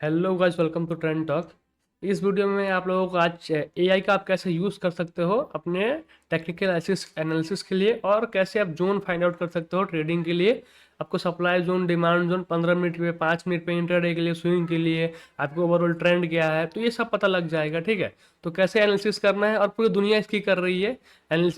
Hello guys, welcome to trend talk. इस video में आप लोगों को आज एआई का आप कैसे यूज़ कर सकते हो अपने टेक्निकल एनालिसिस के लिए, और कैसे आप जोन फाइंड आउट कर सकते हो ट्रेडिंग के लिए। आपको supply zone, demand zone, 15 minute पे, 5 मिनट पे इंटरडे के लिए, स्विंग के लिए, आपको ओवरऑल ट्रेंड क्या है, तो ये सब पता लग जाएगा। ठीक है, तो कैसे एनालिसिस करना है, और पूरी दुनिया इसकी कर रही है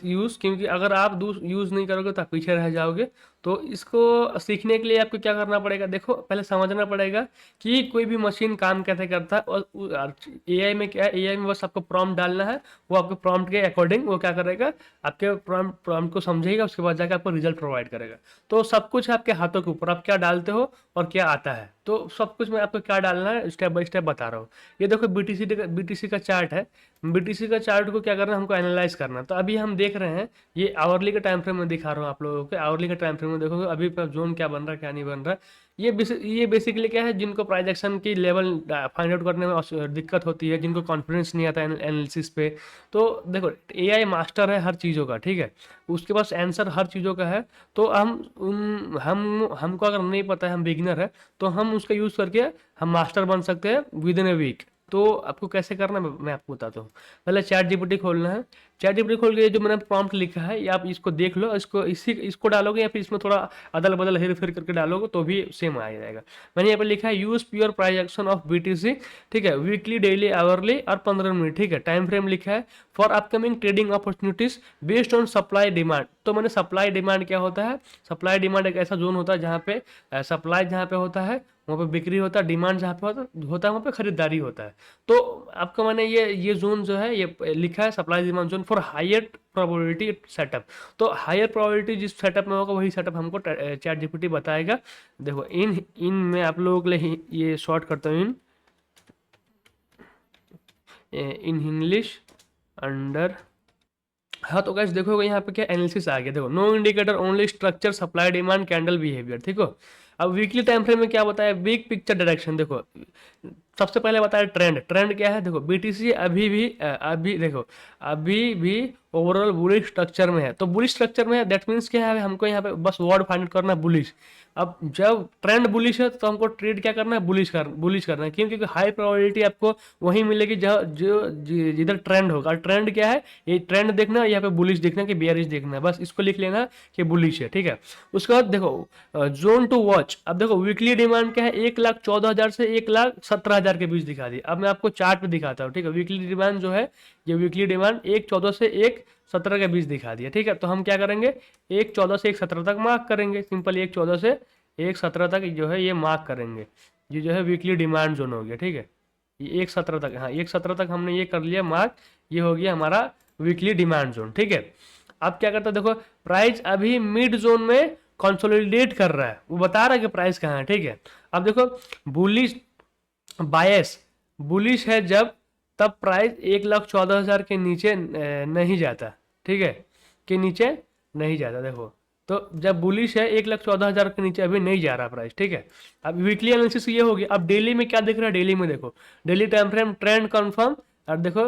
यूज़, क्योंकि अगर आप यूज़ नहीं करोगे तो आप पीछे रह जाओगे। तो इसको सीखने के लिए आपको क्या करना पड़ेगा, देखो पहले समझना पड़ेगा कि कोई भी मशीन काम कैसे करता है। और एआई में क्या है, एआई में बस आपको प्रॉम्प्ट डालना है, वो आपके प्रॉम्प्ट के अकॉर्डिंग वो क्या करेगा, आपके प्रॉम्प्ट को समझेगा, उसके बाद जाकर आपको रिजल्ट प्रोवाइड करेगा। तो सब कुछ है आपके हाथों के ऊपर, आप क्या डालते हो और क्या आता है। तो सब कुछ मैं आपको क्या डालना है स्टेप बाय स्टेप बता रहा हूँ। ये देखो बीटीसी का चार्ट है। बीटीसी का चार्ट को क्या करना है, हमको एनालाइज करना है। तो अभी हम देख रहे हैं, ये आवरली के टाइम फ्रेम में दिखा रहा हूँ आप लोगों को। आवरली के टाइम फ्रेम में देखोगे अभी जोन क्या बन रहा है, क्या नहीं बन रहा है। ये बेसिकली क्या है, जिनको प्राइस एक्शन की लेवल फाइंड आउट करने में दिक्कत होती है, जिनको कॉन्फिडेंस नहीं आता एनालिसिस पे। तो देखो, एआई मास्टर है हर चीज़ों का, ठीक है, उसके पास आंसर हर चीज़ों का है। तो हमको अगर नहीं पता है, हम बिगिनर है, तो हम उसका यूज़ करके हम मास्टर बन सकते हैं विद इन ए वीक। तो आपको कैसे करना है मैं आपको बताता हूँ। पहले चैट जीपीटी खोलना है। चैट जीपीटी खोल के ये जो मैंने प्रॉम्प्ट लिखा है, ये आप इसको देख लो, इसको डालोगे या फिर इसमें थोड़ा अदल बदल हेर फेर करके डालोगे तो भी सेम आ जाएगा। मैंने यहाँ पे लिखा है use pure price action of BTC, ठीक है, वीकली, डेली, आवरली और 15 मिनट, ठीक है। टाइम फ्रेम लिखा है for upcoming trading opportunities based on supply demand. तो मैंने सप्लाई डिमांड क्या होता है, सप्लाई डिमांड एक ऐसा जोन होता है जहाँ पे सप्लाई जहाँ पे होता है वहाँ पे बिक्री होता है, डिमांड जहाँ पे होता है वहाँ पे खरीदारी होता है। तो आपका मैंने ये जोन जो है ये लिखा है, supply demand zone for higher probability setup. तो हायर प्रोबेबिलिटी जिस सेटअप में होगा वही सेटअप हमको चैट जीपीटी बताएगा। देखो इन इन में आप लोगों के लिए ये शॉर्ट करता हूँ, इन इंग्लिश अंडर। हाँ तो गाइस देखो यहाँ पे क्या एनालिसिस आ गया। देखो no indicator, only structure, supply demand, candle behaviour, ठीक हो। अब वीकली टाइम फ्रेम में क्या बताया, बिग पिक्चर डायरेक्शन। देखो सबसे पहले बताया ट्रेंड। ट्रेंड क्या है, देखो बीटीसी अभी देखो अभी भी ओवरऑल बुलिश स्ट्रक्चर में है। तो बुलिश स्ट्रक्चर में है, दैट मीन्स क्या है, हमको यहाँ पे बस वर्ड फाइंड करना है, बुलिश। अब जब ट्रेंड बुलिश है तो हमको ट्रेड क्या करना है, बुलिश करना है। क्यों, क्योंकि हाई प्रोबेबिलिटी आपको वहीं मिलेगी जो जो जिधर ट्रेंड होगा। ट्रेंड क्या है, ये ट्रेंड देखना है, यहाँ पे बुलिश देखना है कि बेयरिश देखना है, बस इसको लिख लेना कि बुलिश है, ठीक है। उसके बाद देखो जोन टू वॉच। अब देखो वीकली डिमांड क्या है, 1,14,000 से 1,17,000 के बीच दिखा दी। अब मैं आपको चार्ट पे दिखाता हूँ, ठीक है। वीकली डिमांड जो है, ये वीकली डिमांड 1,14 से 1,17 के बीच दिखा दिया, ठीक है। तो हम क्या करेंगे, 1,14 से 1,17 तक मार्क करेंगे, सिंपल 1,14 से 1,17 तक जो है ये मार्क करेंगे। ये जो है वीकली डिमांड जोन हो गया, ठीक है। ये 1,17 तक, हाँ 1,17 तक हमने ये कर लिया मार्क, ये हो गया हमारा वीकली डिमांड जोन, ठीक है। अब क्या करता है, देखो प्राइस अभी मिड जोन में कंसोलिडेट कर रहा है, वो बता रहा है कि प्राइस कहाँ है, ठीक है। अब देखो बुलिश बायस, बुलिश है जब, तब प्राइस 1,14,000 के नीचे नहीं जाता, ठीक है, के नीचे नहीं जाता। देखो तो जब बुलिश है 1,14,000 के नीचे अभी नहीं जा रहा प्राइस, ठीक है। अब वीकली एनालिसिस ये होगी। अब डेली में क्या दिख रहा है, डेली में देखो daily time frame trend confirm. और देखो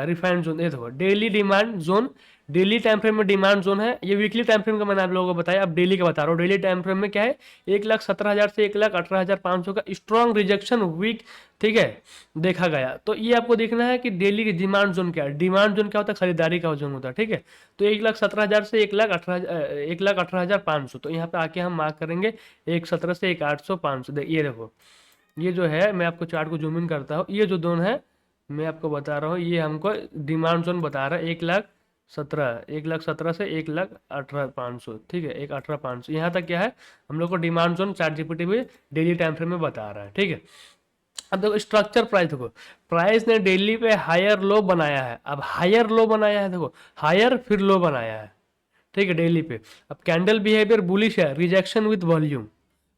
रिफाइंड जोन, ये देखो daily demand zone, daily time frame में डिमांड जोन है। ये वीकली टाइम फ्रेम का मैंने आप लोगों को बताया, अब डेली का बता रहा हूँ। डेली टाइम फ्रेम में क्या है, 1,17,000 से 1,18,500 का स्ट्रॉन्ग रिजेक्शन वीक, ठीक है, देखा गया। तो ये आपको देखना है कि डेली की डिमांड जोन क्या है। डिमांड जोन क्या होता है, खरीदारी का जोन होता है, ठीक है। तो 1,17,000 से 1,18,500, तो यहाँ पे आके हम मार्क करेंगे 1,17 से 1,800-500। ये देखो, ये जो है, मैं आपको चार्ट को जूम इन करता हूँ, ये जो जोन है मैं आपको बता रहा हूँ, ये हमको डिमांड जोन बता रहा है 1,17,000 से 1,18,500, ठीक है, 1,18,500। यहाँ तक क्या है, हम लोग को डिमांड जोन चार्ट जीपीटी भी डेली टाइम फ्रेम में बता रहा है, ठीक है। अब देखो स्ट्रक्चर प्राइस, देखो प्राइस ने डेली पे हायर लो बनाया है। अब हायर लो बनाया है, देखो हायर फिर लो बनाया है, ठीक है, डेली पे। अब कैंडल बिहेवियर बुलिश है, रिजेक्शन विद वॉल्यूम।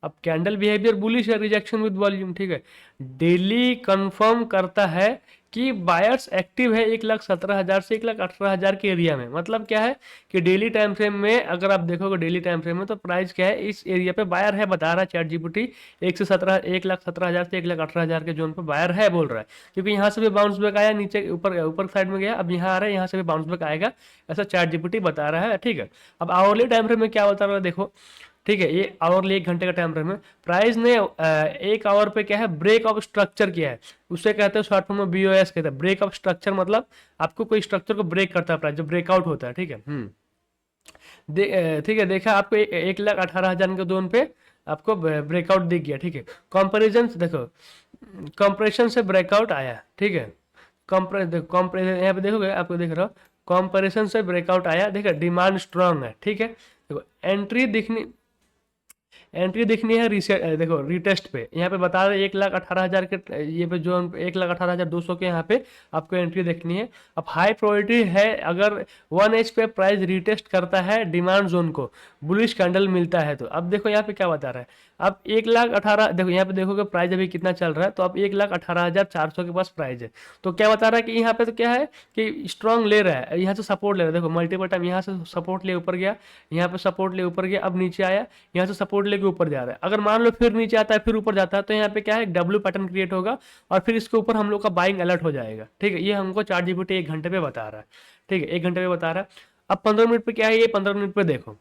अब कैंडल बिहेवियर बुलिश है, रिजेक्शन विद वॉल्यूम, ठीक है। डेली कंफर्म करता है कि बायर्स एक्टिव है 1,17,000 से 1,18,000 के एरिया में। मतलब क्या है कि डेली टाइम फ्रेम में अगर आप देखोगे डेली टाइम फ्रेम में, तो प्राइस क्या है, इस एरिया पे बायर है, बता रहा है चैट जीपीटी। 1,17,000 से 1,18,000 के जोन पे बायर है बोल रहा है। क्योंकि यहाँ से भी बाउंस बैक आया, नीचे ऊपर ऊपर साइड में गया, अब यहाँ आ रहा है, यहाँ से भी बाउंस बैक आएगा, ऐसा चैट जीपीटी बता रहा है, ठीक है। अब आवरली टाइम फ्रेम में क्या बता रहा है, देखो ठीक है, ये आवरली 1 घंटे का टाइम फ्रेम है। प्राइस ने 1 आवर पे क्या है, ब्रेक ऑफ स्ट्रक्चर किया है, उसे कहते हैं शॉर्ट फॉर्म में BOS कहते हैं। ब्रेक ऑफ स्ट्रक्चर मतलब आपको कोई स्ट्रक्चर को ब्रेक करता है प्राइस, जो ब्रेकआउट होता है। ठीक है, ठीक है, देखा आपको 1,18,000 के जोन पे आपको ब्रेकआउट दिख गया। ठीक है, कंपैरिजन देखो, कंप्रेशन से ब्रेकआउट आया। ठीक है, कंप्रेशन यहाँ पे देखोगे, आपको देख रहा हो कंपैरिजन से ब्रेकआउट आया। देखो डिमांड स्ट्रांग है। ठीक है, देखो एंट्री दिखनी है देखो रिटेस्ट पे, यहाँ पे बता रहे 1,18,000 के ये पे जो 1,18,200 के यहाँ पे आपको एंट्री देखनी है। अब हाई प्रोबेबिलिटी है अगर 1H पे प्राइस रिटेस्ट करता है डिमांड जोन को, बुलिश कैंडल मिलता है। तो अब देखो यहाँ पे क्या बता रहा है, अब 1,18,000 देखो यहाँ पे देखोगे प्राइस अभी कितना चल रहा है, तो अब 1,18,400 के पास प्राइस है। तो क्या बता रहा है कि यहाँ पे तो क्या है कि स्ट्रॉन्ग ले रहा है, यहाँ से सपोर्ट ले रहा है। देखो मल्टीपल टाइम यहाँ से सपोर्ट ले ऊपर गया, यहाँ पे सपोर्ट ले ऊपर गया, अब नीचे आया, यहाँ से सपोर्ट लेके ऊपर जा रहा है। अगर मान लो फिर नीचे आता है फिर ऊपर जाता है, तो यहाँ पे क्या है डब्ल्यू पैटर्न क्रिएट होगा और फिर इसके ऊपर हम लोग का बाइंग अलर्ट हो जाएगा। ठीक है, ये हमको ChatGPT 1 घंटे पे बता रहा है। ठीक है, 1 घंटे पे बता रहा है। अब 15 मिनट पे क्या है, ये 15 मिनट पे देखो,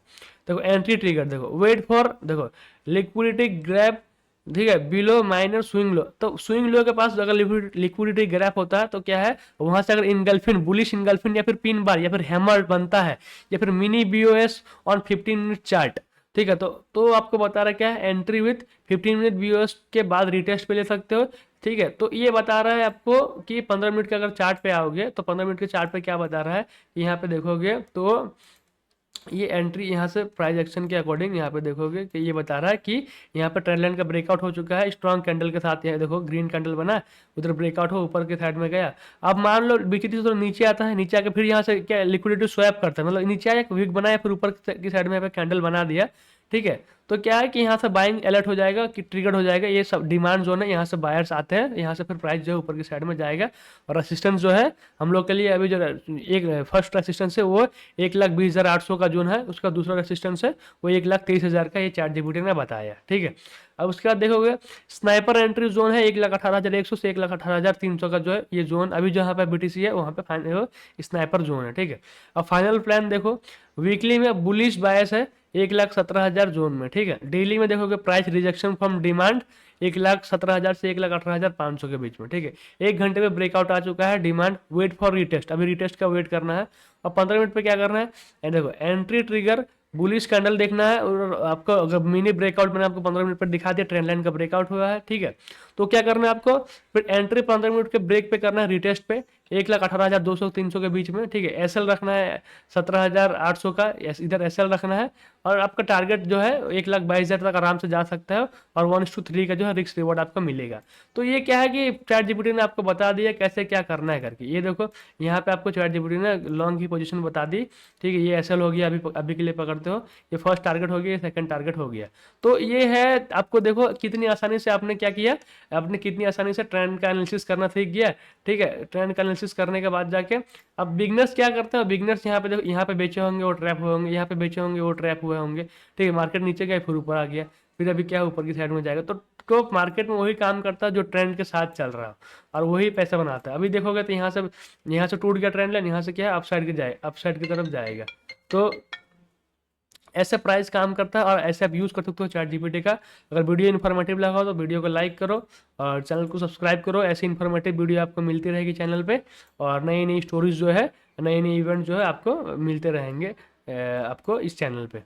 देखो एंट्री ट्रिगर, देखो वेट फॉर, देखो लिक्विडिटी ग्रैप। ठीक है, बिलो माइनर स्विंग लो, तो स्विंग लो के पास अगर लिक्विडिटी ग्रैप होता है तो क्या है, वहां से अगर इनगल्फिन, बुलिश इनगल्फिन या फिर पिन बार या फिर हैमर बनता है या फिर mini BOS on 15 minute chart. ठीक है, तो आपको बता रहा है क्या है, एंट्री विथ 15 मिनट BOS के बाद रिटेस्ट पे ले सकते हो। ठीक है, तो ये बता रहा है आपको कि 15 मिनट के अगर चार्ट पे आओगे तो 15 मिनट के चार्ट पे क्या बता रहा है, यहाँ पे देखोगे तो ये एंट्री यहाँ से प्राइस एक्शन के अकॉर्डिंग यहाँ पे देखोगे कि ये बता रहा है कि यहाँ पे ट्रेंड लाइन का ब्रेकआउट हो चुका है स्ट्रॉन्ग कैंडल के साथ। यहाँ देखो ग्रीन कैंडल बना, उधर ब्रेकआउट हो ऊपर के साइड में गया। अब मान लो BTC तो नीचे आता है, नीचे आके फिर यहाँ से क्या लिक्विडिटी स्वैप करता है, मतलब नीचे आया विक बनाया फिर ऊपर की साइड में कैंडल बना दिया। ठीक है, तो क्या है कि यहाँ से बाइंग अलर्ट हो जाएगा कि ट्रिगर हो जाएगा, ये सब डिमांड जोन है, यहाँ से बायर्स आते हैं, यहाँ से फिर प्राइस जो है ऊपर की साइड में जाएगा। और रेसिस्टेंस जो है हम लोग के लिए अभी जो एक फर्स्ट रेसिस्टेंस है वो 1,20,800 का जोन है, उसका दूसरा रेसिस्टेंस है वो 1,23,000 का, ये ChatGPT ने बताया। ठीक है, अब उसके बाद देखोगे स्नाइपर एंट्री जोन है 1,18,100 से 1,18,300 का जो है ये जोन, अभी जहाँ पे BTC है वहाँ पे स्नाइपर जोन है। ठीक है, अब फाइनल प्लान देखो, वीकली में बुलिश बायस है 1,17,000 जोन में। ठीक है, डेली में देखोगे प्राइस रिजेक्शन फ्रॉम डिमांड 1,17,000 से 1,18,500 के बीच में। ठीक है, 1 घंटे में ब्रेकआउट आ चुका है डिमांड, वेट फॉर रिटेस्ट, अभी रिटेस्ट का वेट करना है। और 15 मिनट पे क्या करना है, देखो एंट्री ट्रिगर बुलिश कैंडल देखना है, और आपको अगर मिनी ब्रेकआउट मैंने आपको 15 मिनट पर दिखा दिया, ट्रेंड लाइन का ब्रेकआउट हुआ है। ठीक है, तो क्या करना है आपको, फिर एंट्री 15 मिनट के ब्रेक पे करना है रिटेस्ट पे 1,18,200-300 के बीच में। ठीक है, SL रखना है 17,800 का, इधर SL रखना है, और आपका टारगेट जो है 1,22,000 तक आराम से जा सकता है, और 1:3 का जो है रिस्क रिवॉर्ड आपको मिलेगा। तो ये क्या है कि ChatGPT ने आपको बता दिया कैसे क्या करना है करके। ये देखो यहाँ पे आपको ChatGPT ने लॉन्ग की पोजीशन बता दी। ठीक है, ये SL हो गया, अभी के लिए पकड़ते हो, ये फर्स्ट टारगेट हो गया, सेकंड टारगेट हो गया। तो ये है, आपको देखो कितनी आसानी से आपने क्या किया, आपने कितनी आसानी से ट्रेंड का एनालिसिस करना सीख गया। ठीक है, ट्रेंड का एनालिसिस करने के बाद जाके अब बिगनर्स क्या करते हैं, बिगनर्स यहाँ पे देखो, यहाँ पे बेचे होंगे वो ट्रैप हुए होंगे, यहाँ पे बेचे होंगे वो ट्रैप हुए होंगे। ठीक है, मार्केट नीचे गया फिर ऊपर आ गया, फिर अभी क्या ऊपर की साइड में जाएगा। तो मार्केट में वही काम करता है जो ट्रेंड के साथ चल रहा है, और वही पैसा बनाता है। अभी देखोगे तो यहाँ से टूट गया ट्रेंड लाइन, यहाँ से क्या है अपसाइड की तरफ जाएगा। तो ऐसे प्राइस काम करता है, और ऐसे आप यूज़ कर सकते हो ChatGPT का। अगर वीडियो इन्फॉर्मेटिव लगा हो तो वीडियो को लाइक करो और चैनल को सब्सक्राइब करो, ऐसी इन्फॉर्मेटिव वीडियो आपको मिलती रहेगी चैनल पे, और नई नई स्टोरीज जो है, नए नए इवेंट जो है आपको मिलते रहेंगे आपको इस चैनल पे।